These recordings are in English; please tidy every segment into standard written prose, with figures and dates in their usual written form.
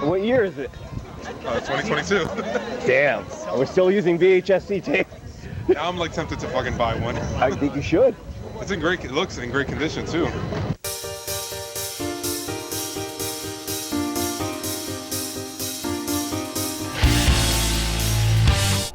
What year is it? 2022. Damn. We're still using VHS-C tape. Now I'm like tempted to fucking buy one. I think you should. It's in great, it looks in great condition too.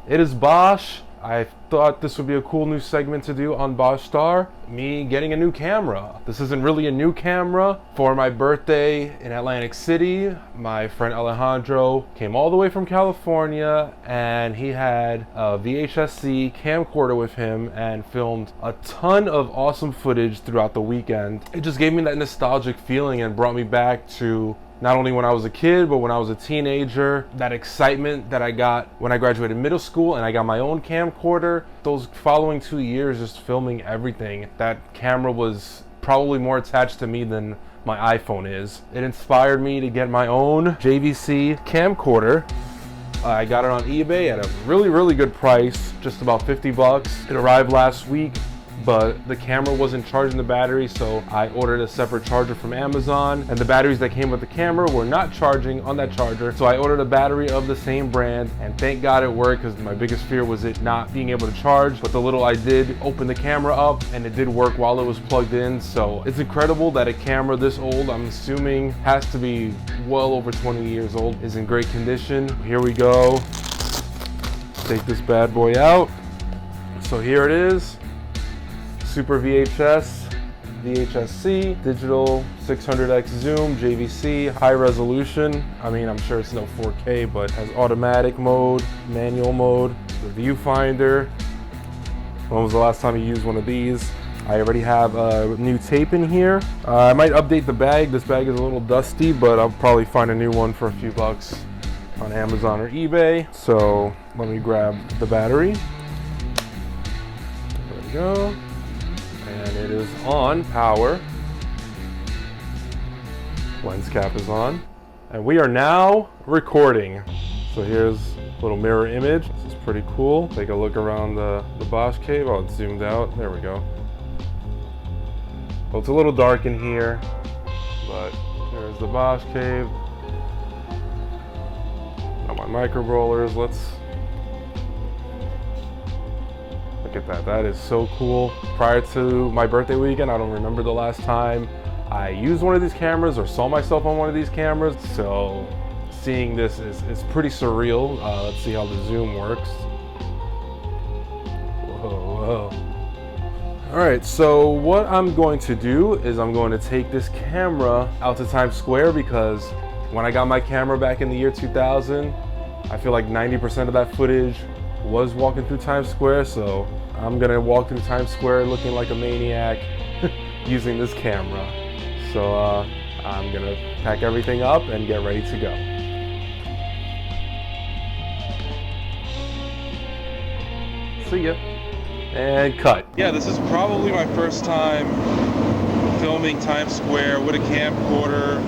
It is Bosch. I thought this would be a cool new segment to do on Bosch Star. Me getting a new camera. This isn't really a new camera. For my birthday in Atlantic City, my friend Alejandro came all the way from California and he had a VHS-C camcorder with him and filmed a ton of awesome footage throughout the weekend. It just gave me that nostalgic feeling and brought me back to not only when I was a kid, but when I was a teenager, that excitement that I got when I graduated middle school and I got my own camcorder. Those following 2 years just filming everything, that camera was probably more attached to me than my iPhone is. It inspired me to get my own JVC camcorder. I got it on eBay at a really good price, just about 50 bucks. It arrived last week, but the camera wasn't charging the battery, so I ordered a separate charger from Amazon, and the batteries that came with the camera were not charging on that charger, so I ordered a battery of the same brand, and thank God it worked, because my biggest fear was it not being able to charge. But the little I did open the camera up, and it did work while it was plugged in. So it's incredible that a camera this old, I'm assuming has to be well over 20 years old, is in great condition. Here we go. Take this bad boy out. So here it is. Super VHS, VHS-C, digital 600x zoom, JVC, high resolution. I mean, I'm sure it's no 4K, but has automatic mode, manual mode, the viewfinder. When was the last time you used one of these? I already have a new tape in here. I might update the bag. This bag is a little dusty, but I'll probably find a new one for a few bucks on Amazon or eBay. So let me grab the battery. There we go. And it is on power. Lens cap is on. And we are now recording. So here's a little mirror image. This is pretty cool. Take a look around the Bosch cave. Oh, it's zoomed out. There we go. Well, it's a little dark in here, but there's the Bosch cave. Got my micro rollers. Let's look at that. That is so cool. Prior to my birthday weekend, I don't remember the last time I used one of these cameras or saw myself on one of these cameras. So seeing this is pretty surreal. Let's see how the zoom works. Whoa. All right, so what I'm going to do is I'm going to take this camera out to Times Square, because when I got my camera back in the year 2000, I feel like 90% of that footage was walking through Times Square. So I'm gonna walk through Times Square looking like a maniac using this camera. So I'm gonna pack everything up and get ready to go. See ya. And cut. Yeah, this is probably my first time filming Times Square with a camcorder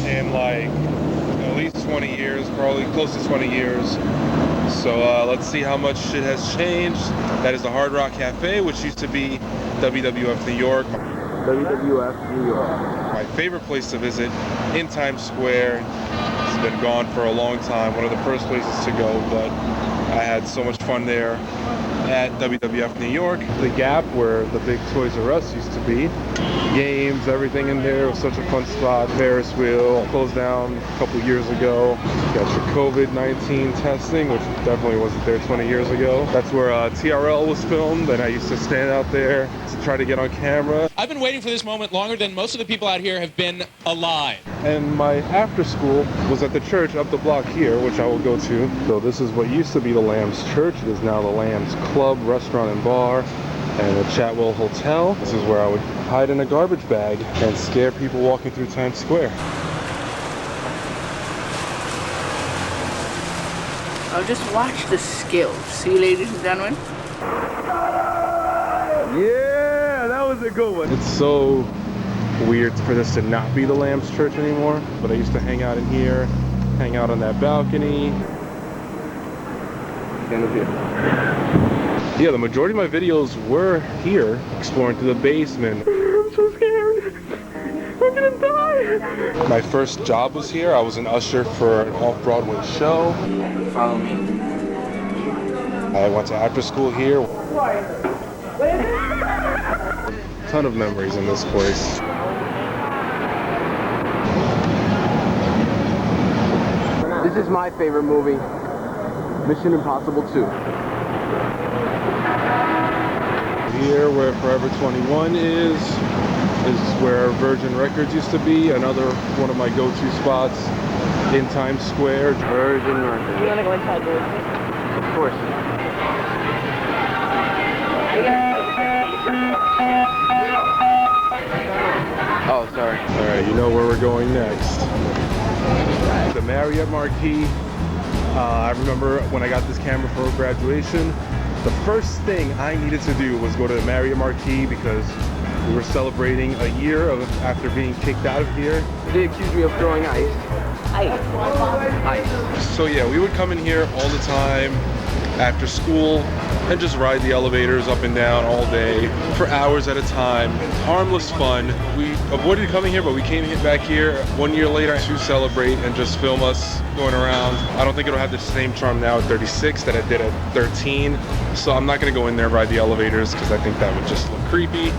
in like at least 20 years, probably close to 20 years. So let's see how much shit has changed. That is the Hard Rock Cafe, which used to be WWF New York. WWF New York. My favorite place to visit in Times Square. It's been gone for a long time. One of the first places to go, but I had so much fun there at WWF New York. The Gap, where the big Toys R Us used to be. Games, everything in there. It was such a fun spot. Ferris wheel closed down a couple years ago. Got your COVID-19 testing, which definitely wasn't there 20 years ago. That's where TRL was filmed, and I used to stand out there to try to get on camera. I've been waiting for this moment longer than most of the people out here have been alive. And my after school was at the church up the block here, which I will go to. So this is what used to be the Lamb's Church. It is now the Lamb's Club, Restaurant and Bar, and the Chatwell Hotel. This is where I would hide in a garbage bag and scare people walking through Times Square. I'll just watch the skills. See, ladies and gentlemen? Yeah, that was a good one. It's so weird for this to not be the Lamb's Church anymore, but I used to hang out in here, hang out on that balcony. Stand up here. Yeah, the majority of my videos were here, exploring through the basement. I'm so scared. I'm My first job was here. I was an usher for an off-Broadway show. Follow me. I went to after school here. Ton of memories in this place. This is my favorite movie, Mission Impossible 2. Here where Forever 21 is where Virgin Records used to be, another one of my go-to spots in Times Square. Virgin Records. You want to go inside there? Of course. Oh, sorry. All right, you know where we're going next. The Marriott Marquis. I remember when I got this camera for graduation, the first thing I needed to do was go to the Marriott Marquis because we were celebrating a year after being kicked out of here. They accused me of throwing ice. Ice. So yeah, we would come in here all the time after school and just ride the elevators up and down all day for hours at a time. Harmless fun. We avoided coming here, but we came back here 1 year later to celebrate and just film us going around. I don't think it'll have the same charm now at 36 that it did at 13. So I'm not gonna go in there and ride the elevators because I think that would just look creepy,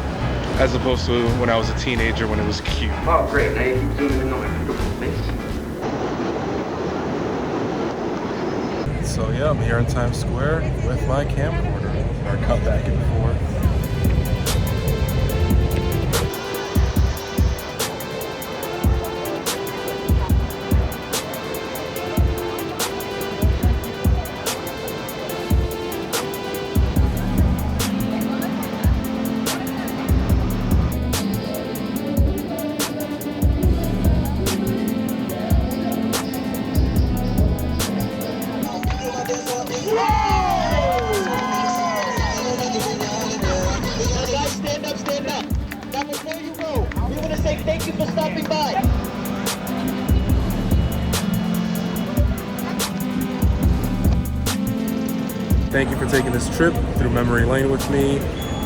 as opposed to when I was a teenager when it was cute. Oh, great. Now you keep zooming in on my beautiful face. So yeah, I'm here in Times Square with my camcorder. Our cut back and forth. Stand up. Now before you go, we want to say thank you for stopping by. Thank you for taking this trip through memory lane with me,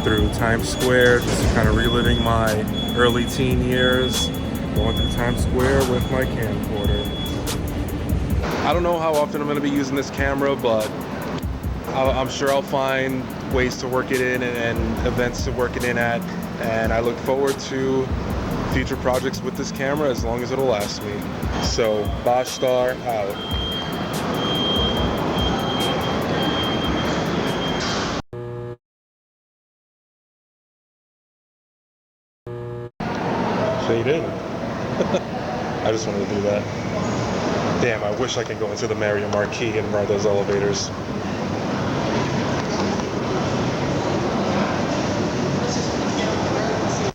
through Times Square, just kind of reliving my early teen years, going through Times Square with my camcorder. I don't know how often I'm going to be using this camera, but I'm sure I'll find ways to work it in and events to work it in at, and I look forward to future projects with this camera as long as it'll last me. So, Bosch Star out. Fade in. I just wanted to do that. Damn, I wish I could go into the Marriott Marquis and ride those elevators.